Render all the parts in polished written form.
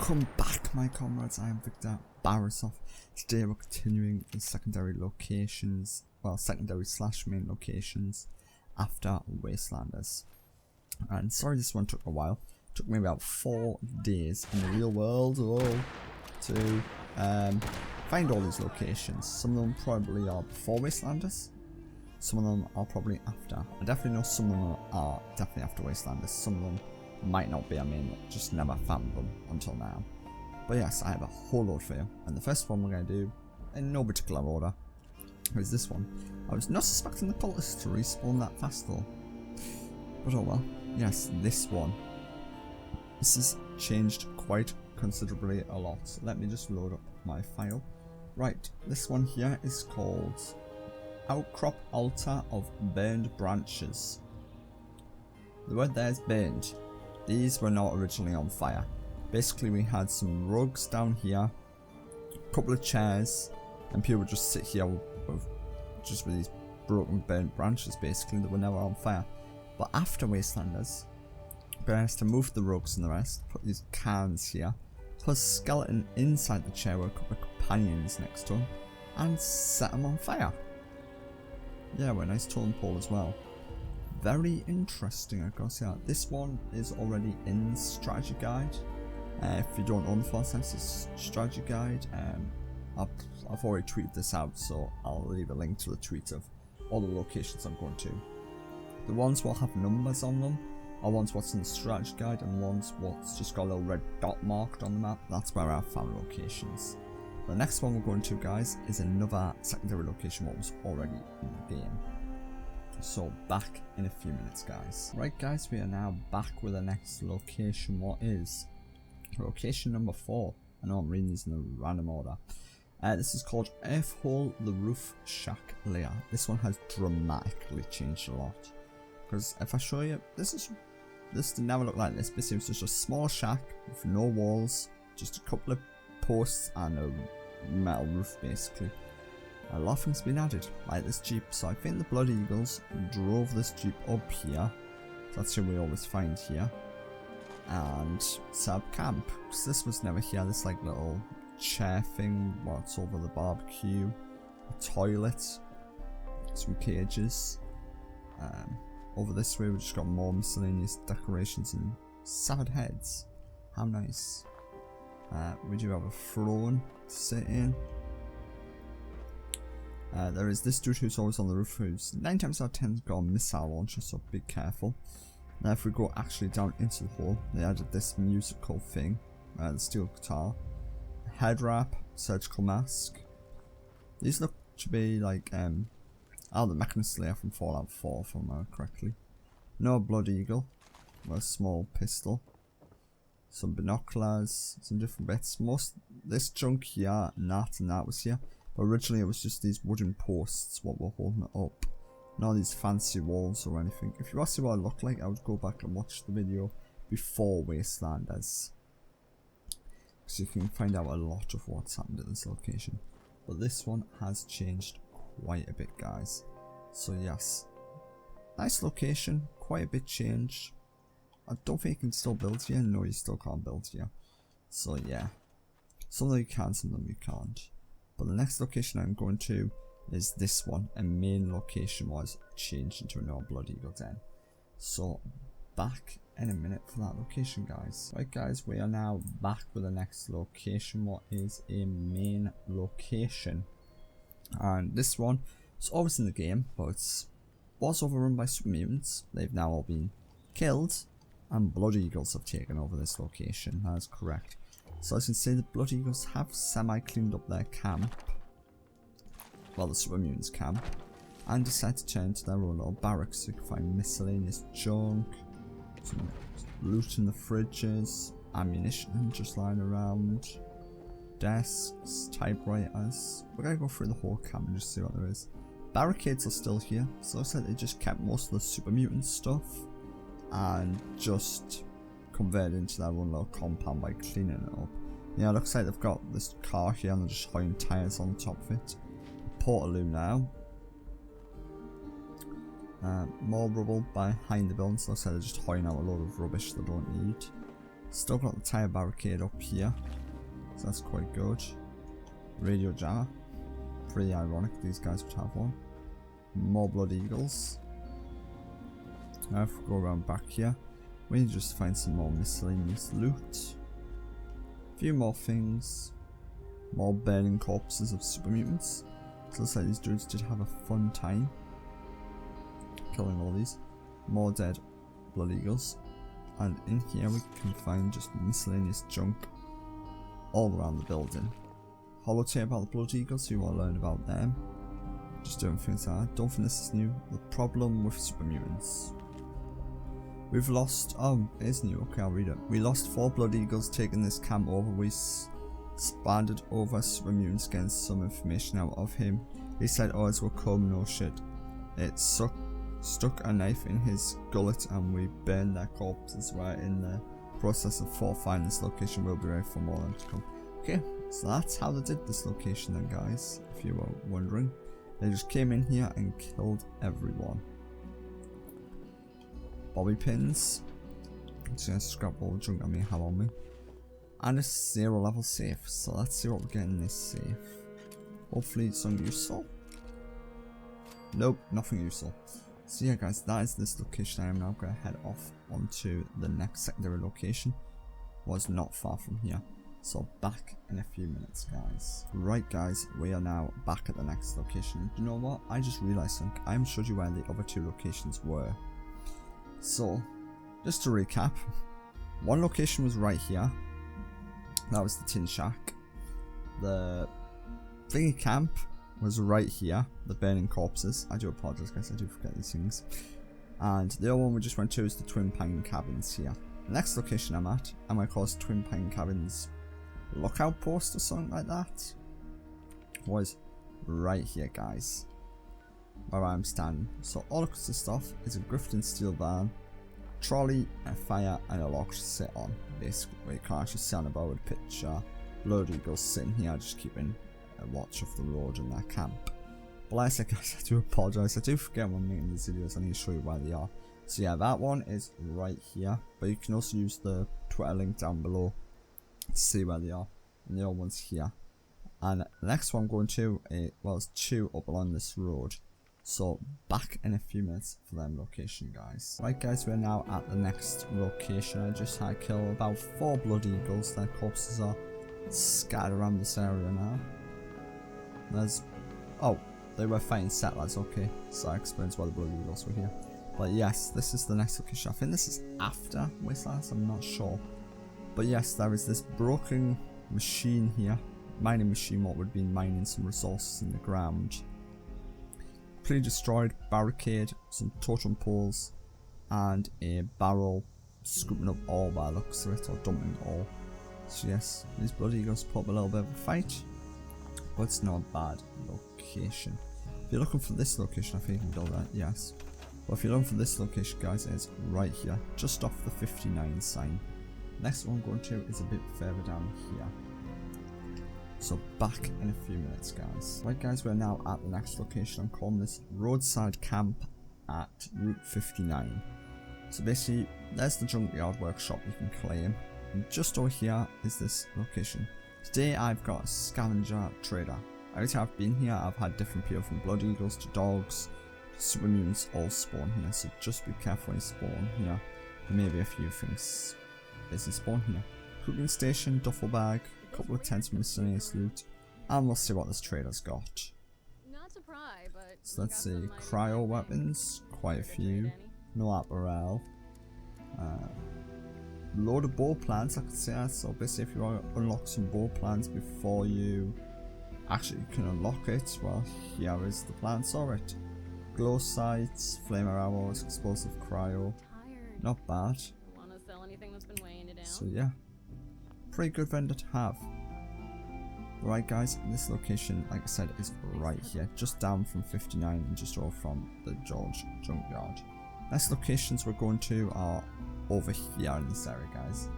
Welcome back, my comrades. I am Victor Barisov. Today we're continuing the secondary locations, well, secondary slash main locations after Wastelanders. And sorry this one took a while. It took me about 4 days in the real world to find all these locations. Some of them probably are before Wastelanders. Some of them are probably after. I definitely know some of them are definitely after Wastelanders. Some of them might not be, I mean, just never found them until now. But yes, I have a whole load for you. And the first one we're going to do, in no particular order, is this one. I was not suspecting the cultists to respawn that fast though. But oh well. Yes, this one. This has changed quite considerably a lot. So let me just load up my file. Right, this one here is called Outcrop Altar of Burned Branches. The word there is burned. These were not originally on fire. Basically we had some rugs down here, a couple of chairs, and people would just sit here with these broken burnt branches basically that were never on fire. But after Wastelanders, we managed to move the rugs and the rest, put these cans here, put a skeleton inside the chair with a couple of companions next to him, and set them on fire. Yeah, with a nice totem pole as well. Very interesting, I guess. Yeah, this one is already in the strategy guide. If you don't own the Force Senses strategy guide, I've already tweeted this out, so I'll leave a link to the tweet of all the locations I'm going to. The ones will have numbers on them are ones what's in the strategy guide, and ones what's just got a little red dot marked on the map. That's where I found locations. The next one we're going to, guys, is another secondary location what was already in the game. So back in a few minutes, guys. Right, guys, we are now back with the next location. What is location number 4? I know I'm reading these in a random order. This is called Earthhole the Roof Shack Lair. This one has dramatically changed a lot. Because if I show you, this did never look like this. Basically, it was just a small shack with no walls, just a couple of posts and a metal roof, basically. A lot of things been added, like this jeep. So I think the Blood Eagles drove this jeep up here. That's who we always find here. And set up camp. Because this was never here. This like little chair thing. What's over the barbecue? A toilet. Some cages. Over this way we just got more miscellaneous decorations and severed heads. How nice. We do have a throne to sit in. There is this dude who's always on the roof who's 9 times out of 10 got a missile launcher, so be careful. Now if we go actually down into the hole, they added this musical thing, the steel guitar, head wrap, surgical mask. These look to be like the Mechanist Lair from Fallout 4 if I remember correctly. No Blood Eagle, a small pistol, some binoculars, some different bits. Most this junk here, and that was here. Originally it was just these wooden posts what were holding it up. Not these fancy walls or anything. If you want to see what I look like, I would go back and watch the video before Wastelanders. Because you can find out a lot of what's happened at this location. But this one has changed quite a bit, guys. So yes. Nice location, quite a bit changed. I don't think you can still build here. No, you still can't build here. So yeah. Some of them you can, some of them you can't. But the next location I'm going to is this one. A main location was changed into an old Blood Eagle den. So back in a minute for that location, guys. Right, guys, we are now back with the next location. What is a main location? And this one is always in the game, but it was overrun by super mutants. They've now all been killed, and Blood Eagles have taken over this location. That is correct. So as you can see, the Blood Eagles have semi-cleaned up their camp, well, the super mutants camp, and decided to turn to their own little barracks. So you can find miscellaneous junk, some loot in the fridges, ammunition just lying around, desks, typewriters. We're going to go through the whole camp and just see what there is. Barricades are still here, so it looks like they just kept most of the super mutant stuff and just converted into their own little compound by cleaning it up. Yeah, it looks like they've got this car here and they're just hauling tyres on top of it. Portaloo now. More rubble behind the buildings. Looks like they're just hauling out a load of rubbish they don't need. Still got the tyre barricade up here, so that's quite good. Radio jammer, pretty ironic these guys would have one. More blood eagles. Now if we go around back here, we need to just find some more miscellaneous loot. A few more things. More burning corpses of super mutants. So it looks like these dudes did have a fun time killing all these. More dead blood eagles. And in here we can find just miscellaneous junk all around the building. Holotape about the blood eagles, so you want to learn about them. Just doing things like that. Don't think this is new. The problem with super mutants. We've lost, oh, it is new, okay, I'll read it. We lost 4 blood eagles taking this camp over. We spanned over super mutants, getting some information out of him. He said ours will come, no shit. It stuck a knife in his gullet and we burned their corpses. We're in the process of fortifying this location. We'll be ready for more of them to come. Okay, so that's how they did this location then, guys, if you were wondering. They just came in here and killed everyone. Bobby pins. Just gonna scrap all the junk I may have on me. And a 0 level safe. So let's see what we get in this safe. Hopefully it's something useful. Nope, nothing useful. So yeah guys, that is this location. I am now going to head off onto the next secondary location. Was not far from here. So back in a few minutes guys. Right guys, we are now back at the next location. You know what? I just realised something. I haven't showed you where the other 2 locations were. So, just to recap. One location was right here. That was the tin shack. The thingy camp was right here. The burning corpses. I do apologise guys, I do forget these things. And the other one we just went to is the Twin Pine Cabins here. The next location I'm at, I might call it Twin Pine Cabins Lookout Post or something like that. Was right here guys. Where I'm standing. So all it consists of is a Grifton steel van, trolley, a fire and a log to sit on. Basically, you can't actually sit on a boat with a picture. Blood eagles sitting here just keeping a watch of the road and their camp. But like I said guys, I do apologise, I do forget when I'm making these videos, I need to show you where they are. So yeah, that one is right here, but you can also use the Twitter link down below to see where they are. And the other one's here. And the next one I'm going to, well, it's 2 up along this road. So back in a few minutes for them location guys. Right guys, we're now at the next location. I just had to kill about 4 blood eagles. Their corpses are scattered around this area now. There's, oh, they were fighting settlers, okay. So that explains why the blood eagles were here. But yes, this is the next location. I think this is after Wastelanders, I'm not sure. But yes, there is this broken machine here. Mining machine, what would be mining some resources in the ground. Pretty destroyed barricade, some totem poles, and a barrel scooping up all by the looks of it, or dumping ore. So yes, these blood eagles put up a little bit of a fight, but it's not a bad location. If you're looking for this location, I think you can build that, yes. But if you're looking for this location guys, it's right here, just off the 59 sign. Next one I'm going to is a bit further down here. So back in a few minutes guys. Right guys, we're now at the next location. I'm calling this Roadside Camp at Route 59. So basically, there's the junkyard workshop you can claim. And just over here is this location. Today I've got a scavenger trader. Every time I've been here, I've had different people from blood eagles to dogs, to super mutants all spawn here. So just be careful when you spawn here. There may be a few things basically spawn here. Cooking station, duffel bag, couple of tents with miscellaneous loot, and we'll see what this trader's got. Not to pry, but so let's see, cryo weapons, quite a few, no apparel, load of bow plants, I could say that. So basically if you want to unlock some bow plants before you actually can unlock it, well here is the plants for it. Glow sights, flamer arrows, explosive cryo, not bad. Wanna sell anything that's been weighing it down? So yeah. Pretty good vendor to have. Right guys, this location, like I said, is right here, just down from 59 and just over from the George junkyard. Next locations we're going to are over here in this area guys.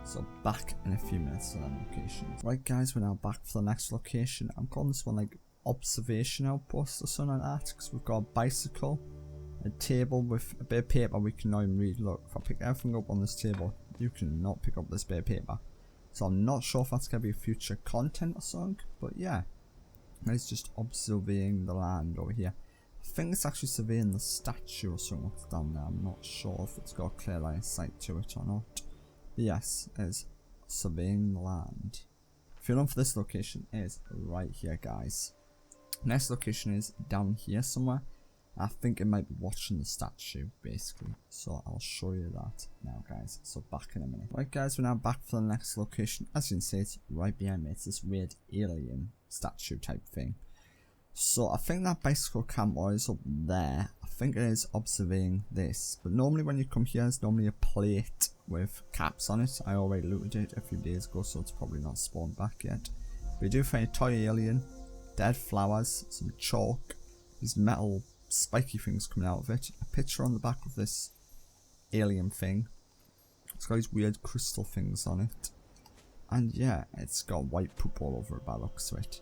So back in a few minutes for them locations. Right guys, we're now back for the next location. I'm calling this one like Observation Outpost or something like that, because we've got a bicycle, a table with a bit of paper we can now even read. Look, if I pick everything up on this table, you cannot pick up this bit of paper. So I'm not sure if that's going to be future content or something, but yeah. It's just observing the land over here. I think it's actually surveying the statue or something that's down there. I'm not sure if it's got a clear line of sight to it or not. But yes, it's surveying the land. If you're looking for this location, it is right here, guys. Next location is down here somewhere. I think it might be watching the statue, basically. So I'll show you that now, guys. So back in a minute. Right, guys, we're now back for the next location. As you can see, it's right behind me. It's this weird alien statue type thing. So I think that bicycle camp is up there. I think it is observing this. But normally when you come here, there's normally a plate with caps on it. I already looted it a few days ago, so it's probably not spawned back yet. We do find a toy alien, dead flowers, some chalk, these metal spiky things coming out of it, a picture on the back of this alien thing. It's got these weird crystal things on it, and yeah, it's got white poop all over it by the looks of it.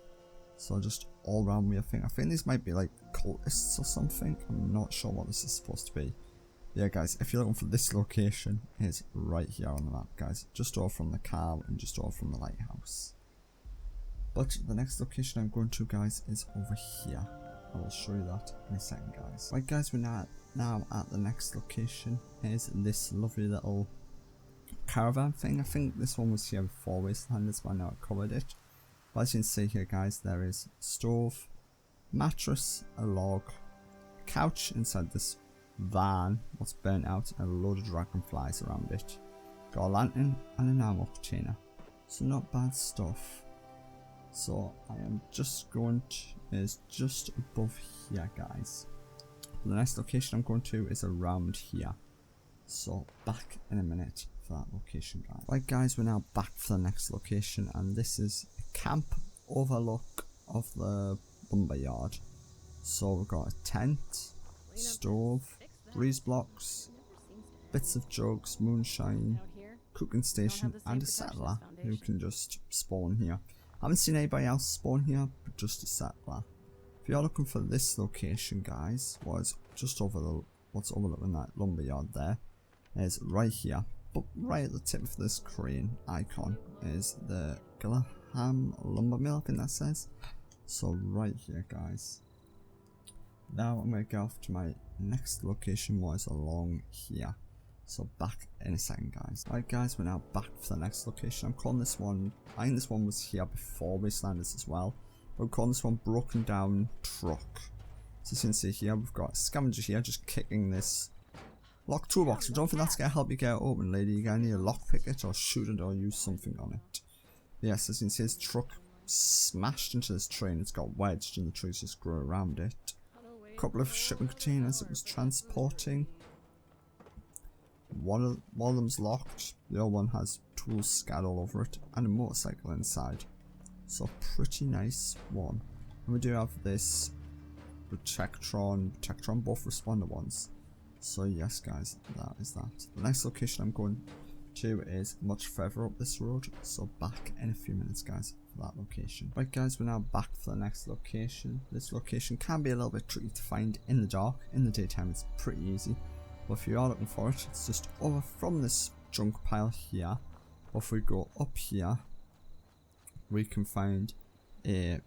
So just all around weird thing. I think these might be like cultists or something. I'm not sure what this is supposed to be. Yeah, guys, if you're looking for this location, it's right here on the map, guys. Just over from the car and just over from the lighthouse. But the next location I'm going to, guys, is over here. I will show you that in a second, guys. Right, guys, we're now at the next location. Here's this lovely little caravan thing. I think this one was here before Wastelanders, but now I covered it. But as you can see here, guys, there is a stove, mattress, a log, a couch inside this van, what's burnt out, and a load of dragonflies around it. Got a lantern and an ammo container. So not bad stuff. So I am just going to, is just above here, guys. The next location I'm going to is around here. So back in a minute for that location, guys. Right, guys, we're now back for the next location, and this is a camp overlook of the lumber yard. So we've got a tent, stove, breeze blocks, bits of jugs, moonshine, cooking station, and a settler who can just spawn here. I haven't seen anybody else spawn here, but just a settler. If you're looking for this location, guys, what's overlooking that lumberyard there, is right here. But right at the tip of this crane icon is the Gilman lumber mill, I think that says. So right here, guys. Now I'm going to go off to my next location, was along here. So back in a second, guys. Right, guys, we're now back for the next location. I'm calling this one, I think this one was here before Wastelanders as well. But I'm calling this one Broken Down Truck. So as you can see here, we've got a scavenger here just kicking this lock toolbox. I don't think that's going to help you get it open, lady. You're going to need a lockpick it or shoot it or use something on it. Yes, as you can see, this truck smashed into this tree and it's got wedged and the trees just grew around it. A couple of shipping containers it was transporting. One of them's locked, the other one has tools scattered all over it, and a motorcycle inside. So pretty nice one. And we do have this Protectron, both responder ones. So yes, guys, that is that. The next location I'm going to is much further up this road, so back in a few minutes, guys, for that location. Right, guys, we're now back for the next location. This location can be a little bit tricky to find in the dark. In the daytime it's pretty easy. But if you are looking for it, it's just over from this junk pile here. Or if we go up here, we can find a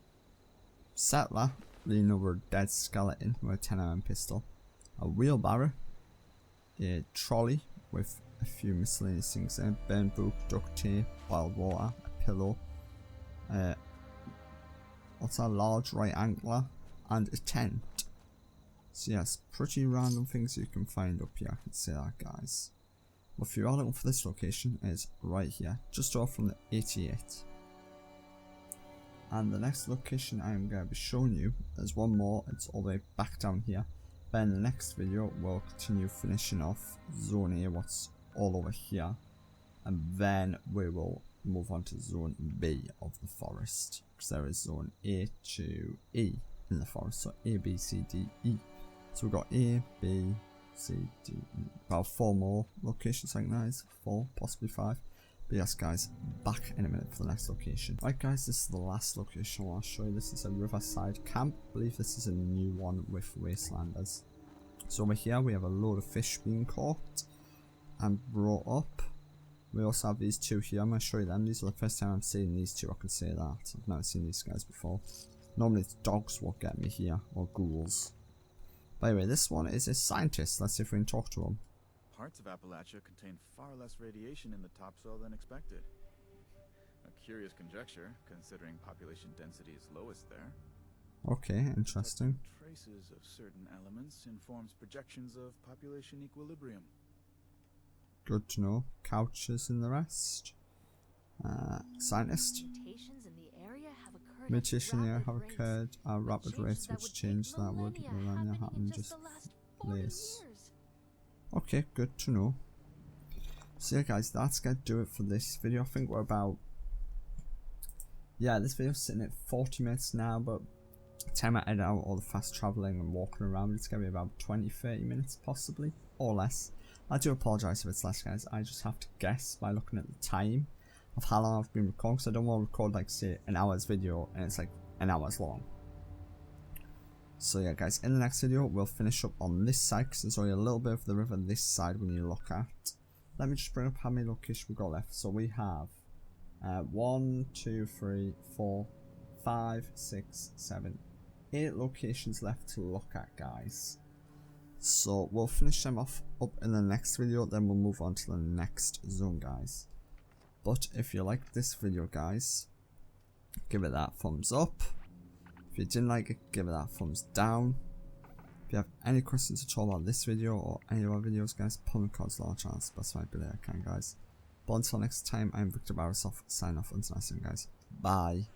settler leaning over a dead skeleton with a 10mm pistol, a wheelbarrow, a trolley with a few miscellaneous things in, burn book, duct tape, boiled water, a pillow, what's a large right angler, and a tent. So yes, pretty random things you can find up here, I can say that, guys. But if you are looking for this location, it's right here, just off from the 88. And the next location I am going to be showing you, there's one more, it's all the way back down here. But in the next video, we'll continue finishing off Zone A, what's all over here. And then we will move on to Zone B of the forest. Because there is Zone A to E in the forest, so A, B, C, D, E. So we've got A, B, C, D, E. About 4 more locations, I think that is. 4, possibly 5. But yes, guys, back in a minute for the next location. Right, guys, this is the last location I want to show you. This is a Riverside Camp. I believe this is a new one with Wastelanders. So over here we have a load of fish being caught and brought up. We also have these two here. I'm going to show you them. These are the first time I'm seeing these two. I can say that. I've never seen these guys before. Normally it's dogs what get me here, or ghouls. By the way, this one is a scientist. Let's see if we can talk to him. Parts of Appalachia contain far less radiation in the topsoil than expected. A curious conjecture, considering population density is lowest there. Okay, interesting. Traces of certain elements informs projections of population equilibrium. Good to know. Couches and the rest. Scientist. Mutations in the area have occurred. Mutation here have occurred at rapid rates which change that would millennia happen just place. Okay, good to know. So yeah guys, that's gonna do it for this video. I think we're about, yeah, this video's sitting at 40 minutes now, but by the time I edit out all the fast travelling and walking around, it's gonna be about 20-30 minutes possibly, or less. I do apologise if it's less guys, I just have to guess by looking at the time of how long I've been recording, because I don't want to record like say an hour's video and it's like an hour's long. So yeah guys, in the next video we'll finish up on this side, because there's only a little bit of the river this side when you look at. Let me just bring up how many locations we've got left. So we have 1, 2, 3, 4, 5, 6, 7, 8 locations left to look at guys. So we'll finish them off up in the next video, then we'll move on to the next zone guys. But if you liked this video guys, give it that thumbs up. If you didn't like it, give it that thumbs down. If you have any questions at all about this video or any of our videos guys, put them in the comments below, channel specify below I can guys. But until next time, I'm Victor Barasoff, sign off until next time guys. Bye.